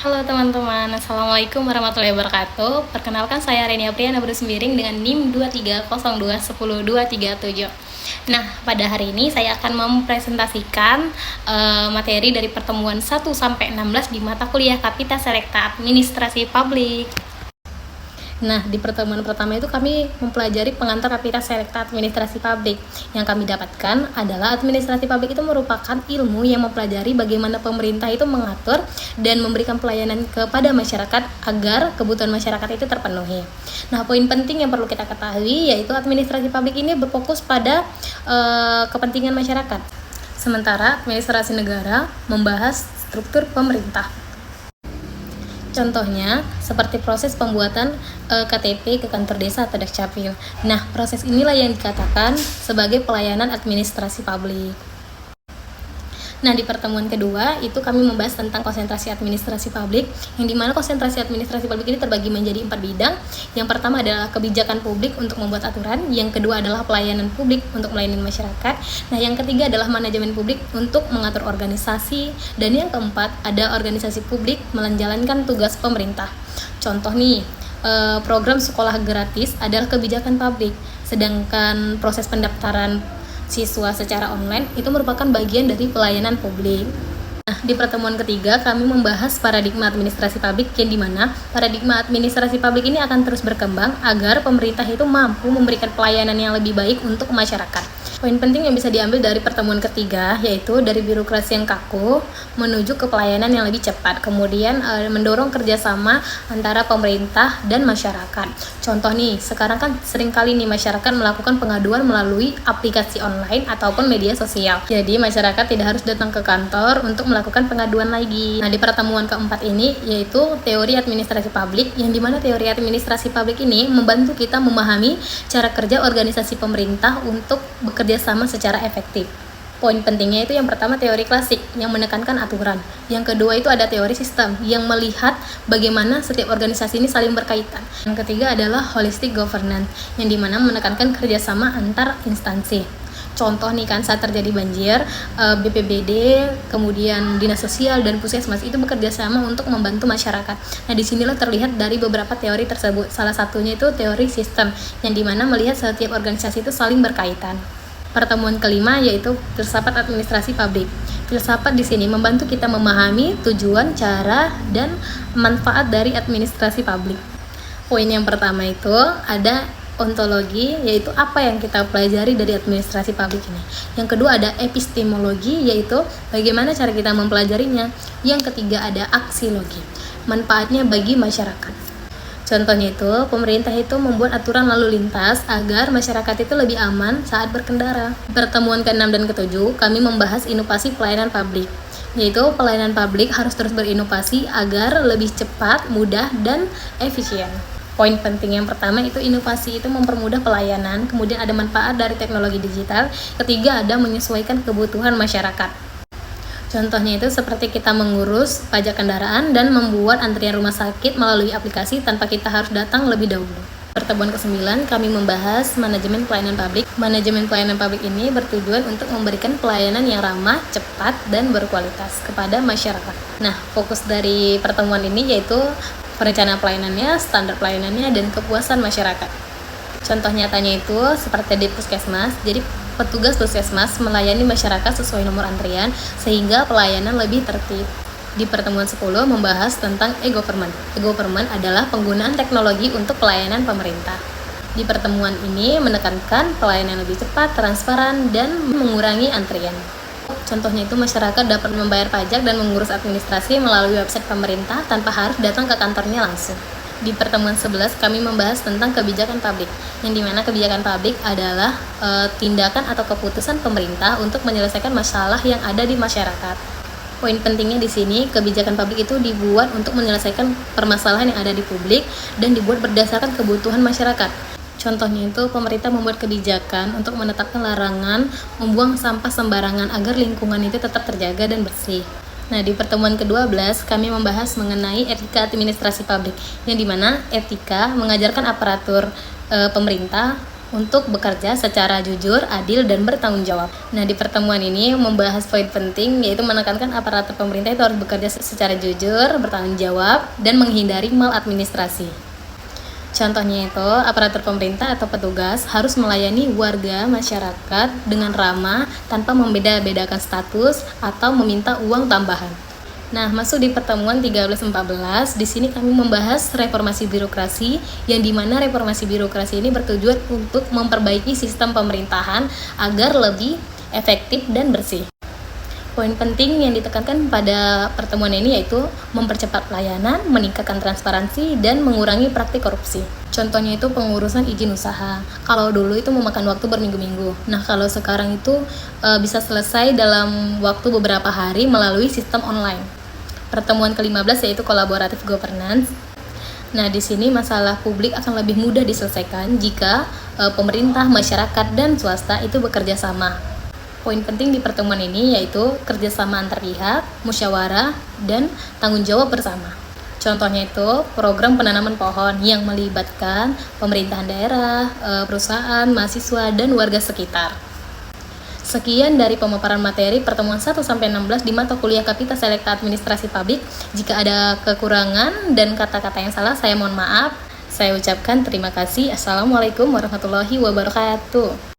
Halo teman-teman, Assalamualaikum warahmatullahi wabarakatuh. Perkenalkan saya Renia Priana Bersembiring dengan NIM 2302100237. Nah, pada hari ini saya akan mempresentasikan materi dari pertemuan 1-16 di mata kuliah Kapita Selekta Administrasi Publik. Nah, di pertemuan pertama itu kami mempelajari pengantar Kapita Selekta Administrasi Publik. Yang kami dapatkan adalah administrasi publik itu merupakan ilmu yang mempelajari bagaimana pemerintah itu mengatur dan memberikan pelayanan kepada masyarakat agar kebutuhan masyarakat itu terpenuhi. Nah, poin penting yang perlu kita ketahui yaitu administrasi publik ini berfokus pada kepentingan masyarakat. Sementara administrasi negara membahas struktur pemerintah. Contohnya, seperti proses pembuatan KTP ke kantor desa atau Dukcapil. Nah, proses inilah yang dikatakan sebagai pelayanan administrasi publik. Nah, di pertemuan kedua itu kami membahas tentang konsentrasi administrasi publik, yang dimana konsentrasi administrasi publik ini terbagi menjadi 4 bidang. Yang pertama adalah kebijakan publik untuk membuat aturan, yang kedua adalah pelayanan publik untuk melayani masyarakat, nah yang ketiga adalah manajemen publik untuk mengatur organisasi, dan yang keempat ada organisasi publik menjalankan tugas pemerintah. Contoh nih, program sekolah gratis adalah kebijakan publik, sedangkan proses pendaftaran siswa secara online itu merupakan bagian dari pelayanan publik. Nah, di pertemuan ketiga kami membahas paradigma administrasi publik, yang dimana paradigma administrasi publik ini akan terus berkembang agar pemerintah itu mampu memberikan pelayanan yang lebih baik untuk masyarakat. Poin penting yang bisa diambil dari pertemuan ketiga yaitu dari birokrasi yang kaku menuju ke pelayanan yang lebih cepat, kemudian mendorong kerjasama antara pemerintah dan masyarakat. Contoh nih, sekarang kan seringkali nih masyarakat melakukan pengaduan melalui aplikasi online ataupun media sosial. Jadi masyarakat tidak harus datang ke kantor untuk melakukan pengaduan lagi. Nah, di pertemuan keempat ini yaitu teori administrasi publik, yang dimana teori administrasi publik ini membantu kita memahami cara kerja organisasi pemerintah untuk bekerja sama secara efektif. Poin pentingnya itu yang pertama teori klasik yang menekankan aturan. Yang kedua itu ada teori sistem yang melihat bagaimana setiap organisasi ini saling berkaitan. Yang ketiga adalah holistic governance yang dimana menekankan kerjasama antar instansi. Contoh nih kan, saat terjadi banjir, BPBD, kemudian Dinas Sosial dan Puskesmas itu bekerja sama untuk membantu masyarakat. Nah, disinilah terlihat dari beberapa teori tersebut. Salah satunya itu teori sistem yang dimana melihat setiap organisasi itu saling berkaitan. Pertemuan kelima yaitu filsafat administrasi publik. Filsafat di sini membantu kita memahami tujuan, cara, dan manfaat dari administrasi publik. Poin yang pertama itu ada ontologi, yaitu apa yang kita pelajari dari administrasi publik ini. Yang kedua ada epistemologi, yaitu bagaimana cara kita mempelajarinya. Yang ketiga ada aksiologi, manfaatnya bagi masyarakat. Contohnya itu, pemerintah itu membuat aturan lalu lintas agar masyarakat itu lebih aman saat berkendara. Pertemuan ke-6 dan ke-7, kami membahas inovasi pelayanan publik, yaitu pelayanan publik harus terus berinovasi agar lebih cepat, mudah, dan efisien. Poin penting yang pertama itu inovasi itu mempermudah pelayanan, kemudian ada manfaat dari teknologi digital, ketiga ada menyesuaikan kebutuhan masyarakat. Contohnya itu seperti kita mengurus pajak kendaraan dan membuat antrian rumah sakit melalui aplikasi tanpa kita harus datang lebih dahulu. Pertemuan ke-9 kami membahas manajemen pelayanan publik. Manajemen pelayanan publik ini bertujuan untuk memberikan pelayanan yang ramah, cepat, dan berkualitas kepada masyarakat. Nah, fokus dari pertemuan ini yaitu perencanaan pelayanannya, standar pelayanannya, dan kepuasan masyarakat. Contoh nyatanya itu seperti di Puskesmas. Jadi petugas Puskesmas melayani masyarakat sesuai nomor antrian sehingga pelayanan lebih tertib. Di pertemuan 10 membahas tentang e-government. E-government adalah penggunaan teknologi untuk pelayanan pemerintah. Di pertemuan ini menekankan pelayanan lebih cepat, transparan, dan mengurangi antrian. Contohnya itu masyarakat dapat membayar pajak dan mengurus administrasi melalui website pemerintah tanpa harus datang ke kantornya langsung. Di pertemuan 11 kami membahas tentang kebijakan publik, yang dimana kebijakan publik adalah tindakan atau keputusan pemerintah untuk menyelesaikan masalah yang ada di masyarakat. Poin pentingnya di sini, kebijakan publik itu dibuat untuk menyelesaikan permasalahan yang ada di publik dan dibuat berdasarkan kebutuhan masyarakat. Contohnya itu pemerintah membuat kebijakan untuk menetapkan larangan membuang sampah sembarangan agar lingkungan itu tetap terjaga dan bersih. Nah, di pertemuan ke-12 kami membahas mengenai etika administrasi publik, yang dimana etika mengajarkan aparatur pemerintah untuk bekerja secara jujur, adil, dan bertanggung jawab. Nah, di pertemuan ini membahas poin penting, yaitu menekankan aparatur pemerintah itu harus bekerja secara jujur, bertanggung jawab, dan menghindari maladministrasi. Contohnya itu, aparatur pemerintah atau petugas harus melayani warga masyarakat dengan ramah tanpa membeda-bedakan status atau meminta uang tambahan. Nah, masuk di pertemuan 13-14, di sini kami membahas reformasi birokrasi, yang dimana reformasi birokrasi ini bertujuan untuk memperbaiki sistem pemerintahan agar lebih efektif dan bersih. Poin penting yang ditekankan pada pertemuan ini yaitu mempercepat pelayanan, meningkatkan transparansi, dan mengurangi praktik korupsi. Contohnya itu pengurusan izin usaha. Kalau dulu itu memakan waktu berminggu-minggu. Nah, kalau sekarang itu bisa selesai dalam waktu beberapa hari melalui sistem online. Pertemuan ke-15 yaitu collaborative governance. Nah, di sini masalah publik akan lebih mudah diselesaikan jika pemerintah, masyarakat, dan swasta itu bekerja sama. Poin penting di pertemuan ini yaitu kerjasama antar pihak, musyawarah, dan tanggung jawab bersama. Contohnya itu program penanaman pohon yang melibatkan pemerintahan daerah, perusahaan, mahasiswa, dan warga sekitar. Sekian dari pemaparan materi pertemuan 1-16 di mata kuliah Kapita Selekta Administrasi Publik. Jika ada kekurangan dan kata-kata yang salah, saya mohon maaf. Saya ucapkan terima kasih. Assalamualaikum warahmatullahi wabarakatuh.